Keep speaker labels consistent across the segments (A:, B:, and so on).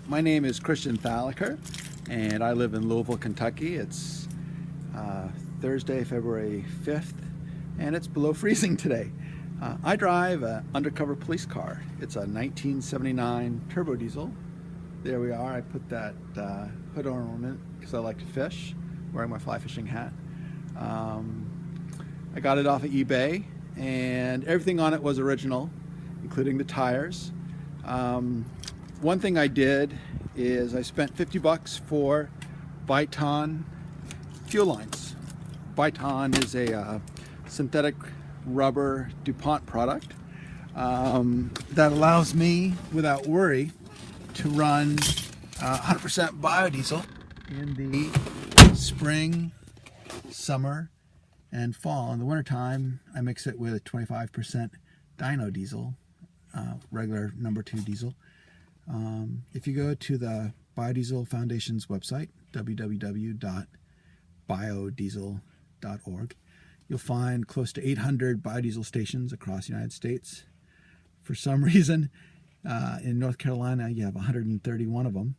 A: My name is Christian Thalacker, and I live in Louisville, Kentucky. It's Thursday, February 5th, and it's below freezing today. I drive an undercover police car. It's a 1979 turbo diesel. There we are. I put that hood ornament because I like to fish, wearing my fly fishing hat. I got it off of eBay, and everything on it was original, including the tires. One thing I did is I spent 50 bucks for Viton fuel lines. Viton is a synthetic rubber DuPont product that allows me, without worry, to run 100% biodiesel in the spring, summer, and fall. In the wintertime, I mix it with 25% dyno diesel, regular number 2 diesel. If you go to the Biodiesel Foundation's website, www.biodiesel.org, you'll find close to 800 biodiesel stations across the United States. For some reason, in North Carolina, you have 131 of them.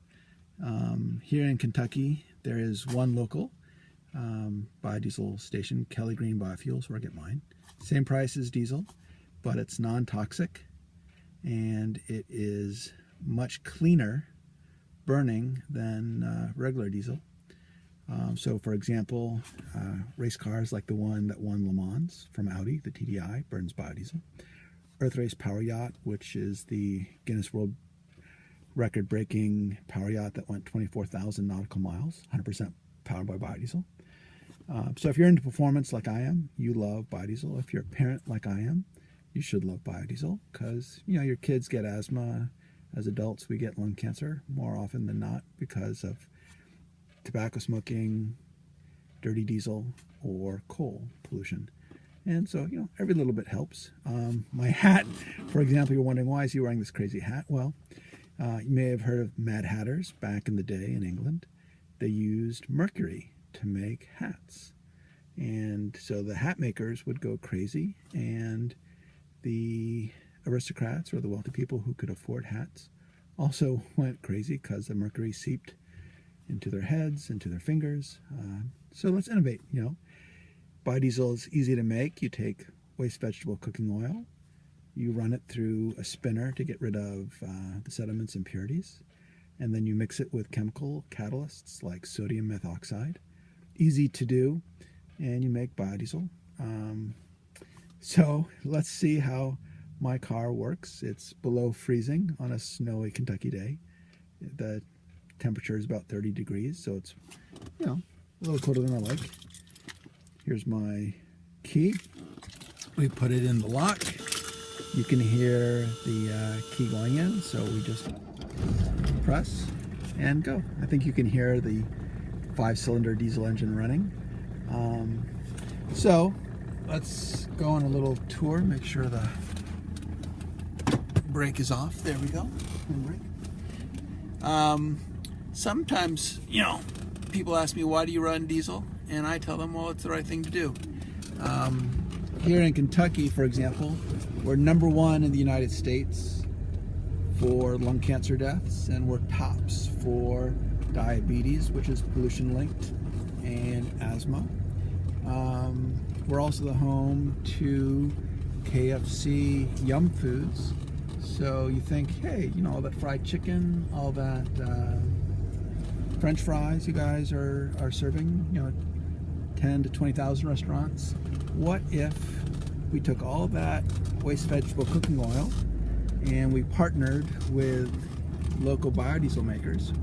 A: Here in Kentucky, there is one local biodiesel station, Kelly Green Biofuels, where I get mine. Same price as diesel, but it's non-toxic, and it is much cleaner burning than regular diesel. So for example, race cars like the one that won Le Mans from Audi, the TDI, burns biodiesel. Earth Race Power Yacht, which is the Guinness World Record breaking power yacht that went 24,000 nautical miles, 100% powered by biodiesel. So if you're into performance like I am, you love biodiesel. If you're a parent like I am, you should love biodiesel, because your kids get asthma. As adults, we get lung cancer more often than not because of tobacco smoking, dirty diesel, or coal pollution. And so, every little bit helps. My hat, for example, you're wondering, why is he wearing this crazy hat? Well, you may have heard of Mad Hatters back in the day in England. They used mercury to make hats. And so the hat makers would go crazy, and the aristocrats, or the wealthy people who could afford hats, also went crazy because the mercury seeped into their heads, into their fingers. So let's innovate. Biodiesel is easy to make. You take waste vegetable cooking oil, you run it through a spinner to get rid of the sediments and impurities, and then you mix it with chemical catalysts like sodium methoxide. Easy to do, and you make biodiesel. So let's see how my car works. It's below freezing on a snowy Kentucky day. The temperature is about 30 degrees, so it's a little colder than I like. Here's my key. We put it in the lock. You can hear the key going in, so we just press and go. I think you can hear the 5-cylinder diesel engine running. So let's go on a little tour, make sure the brake is off. There we go. Sometimes, people ask me, why do you run diesel? And I tell them, well, it's the right thing to do. Here in Kentucky, for example, we're #1 in the United States for lung cancer deaths, and we're tops for diabetes, which is pollution linked, and asthma. We're also the home to KFC Yum Foods. So you think, hey, all that fried chicken, all that French fries you guys are serving, 10 to 20,000 restaurants. What if we took all that waste vegetable cooking oil and we partnered with local biodiesel makers?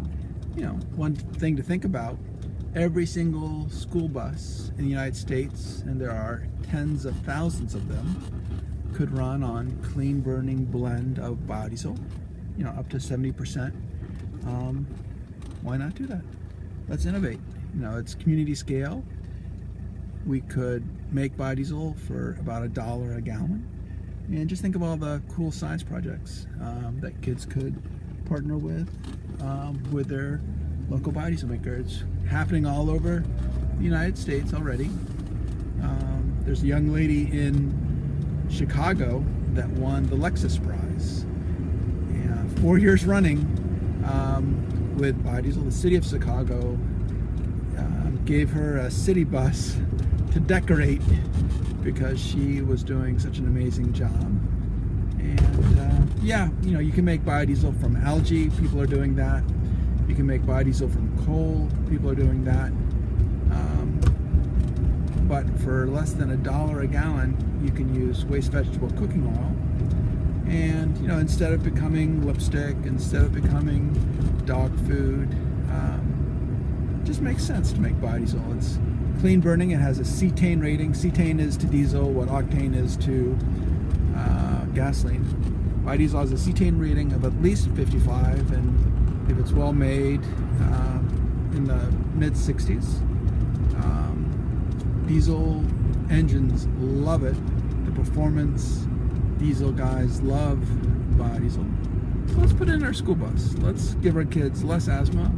A: One thing to think about, every single school bus in the United States, and there are tens of thousands of them, could run on clean burning blend of biodiesel, up to 70%. Why not do that? Let's innovate. It's community scale. We could make biodiesel for about $1 a gallon. And just think of all the cool science projects that kids could partner with their local biodiesel maker. It's happening all over the United States already. There's a young lady in Chicago that won the Lexus Prize. 4 years running. with biodiesel. The city of Chicago gave her a city bus to decorate because she was doing such an amazing job. And yeah, you know, you can make biodiesel from algae. People are doing that. You can make biodiesel from coal. People are doing that. But for less than $1 a gallon, you can use waste vegetable cooking oil. And, you know, instead of becoming lipstick, instead of becoming dog food, it just makes sense to make biodiesel. It's clean burning. It has a cetane rating. Cetane is to diesel what octane is to gasoline. Biodiesel has a cetane rating of at least 55, and if it's well made, in the mid-60s. Diesel engines love it. The performance diesel guys love biodiesel. So let's put it in our school bus. Let's give our kids less asthma.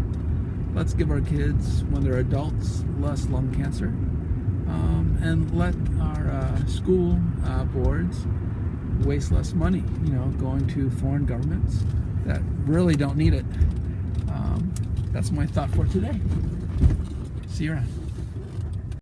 A: Let's give our kids, when they're adults, less lung cancer. And let our school boards waste less money, you know, going to foreign governments that really don't need it. That's my thought for today. See you around.